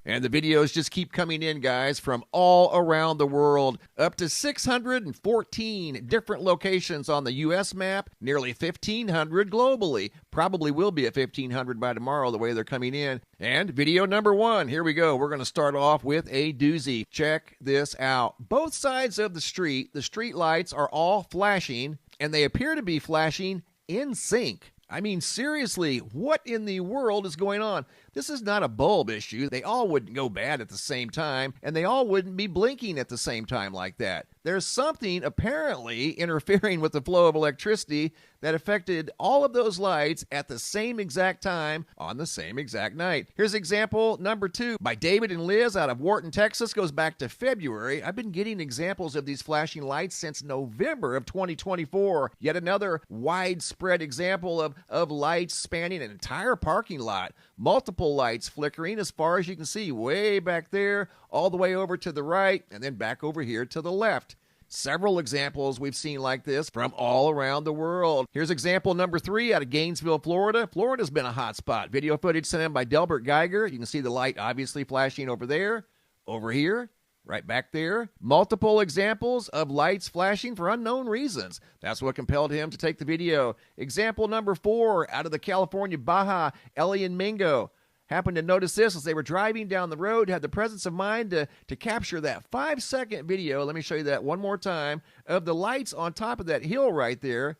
And the videos just keep coming in, guys, from all around the world. Up to 614 different locations on the U.S. map, nearly 1,500 globally. Probably will be at 1,500 by tomorrow, the way they're coming in. And video number one, here we go. We're going to start off with a doozy. Check this out. Both sides of the street lights are all flashing, and they appear to be flashing in sync. I mean, seriously, what in the world is going on? This is not a bulb issue. They all wouldn't go bad at the same time, and they all wouldn't be blinking at the same time like that. There's something apparently interfering with the flow of electricity that affected all of those lights at the same exact time on the same exact night. Here's example number 2 by David and Liz out of Wharton, Texas. Goes back to February. I've been getting examples of these flashing lights since November of 2024. Yet another widespread example of lights spanning an entire parking lot. Multiple lights flickering as far as you can see, way back there, all the way over to the right, and then back over here to the left. Several examples we've seen like this from all around the world. Here's example number 3 out of Gainesville, Florida. Florida's been a hot spot. Video footage sent in by Delbert Geiger. You can see the light obviously flashing over there, over here, right back there. Multiple examples of lights flashing for unknown reasons. That's what compelled him to take the video. Example number 4 out of the California Baja, Ellie and Mingo. Happened to notice this as they were driving down the road, had the presence of mind to capture that 5-second video. Let me show you that one more time of the lights on top of that hill right there,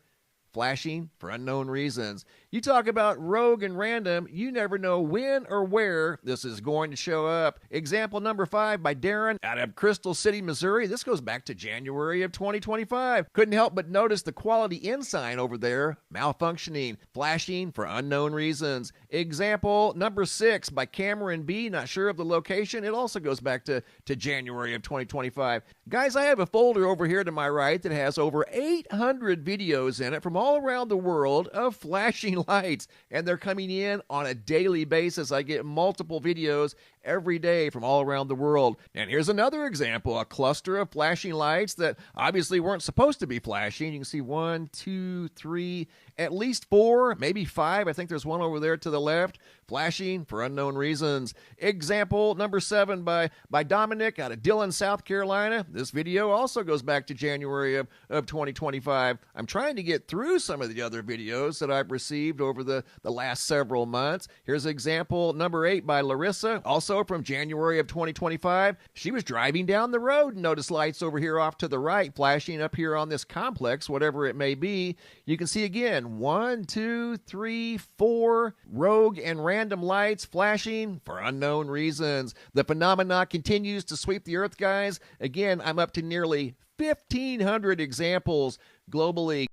flashing for unknown reasons. You talk about rogue and random, you never know when or where this is going to show up. Example number 5 by Darren out of Crystal City, Missouri. This goes back to January of 2025. Couldn't help but notice the quality in sign over there malfunctioning, flashing for unknown reasons. Example number 6 by Cameron B. Not sure of the location. It also goes back to January of 2025. Guys, I have a folder over here to my right that has over 800 videos in it from all around the world of flashing lights, and they're coming in on a daily basis. I get multiple videos every day from all around the world. And here's another example, a cluster of flashing lights that obviously weren't supposed to be flashing. You can see 1, 2, 3, at least 4, maybe 5. I think there's one over there to the left, flashing for unknown reasons. Example number 7 by Dominic out of Dillon, South Carolina. This video also goes back to January of 2025. I'm trying to get through some of the other videos that I've received over the last several months. Here's example number 8 by Larissa, also from January of 2025. She was driving down the road and noticed lights over here off to the right flashing up here on this complex, whatever it may be. You can see again 1, 2, 3, 4 rogue and random lights flashing for unknown reasons. The phenomena continues to sweep the earth, guys. Again, I'm up to nearly 1,500 examples globally.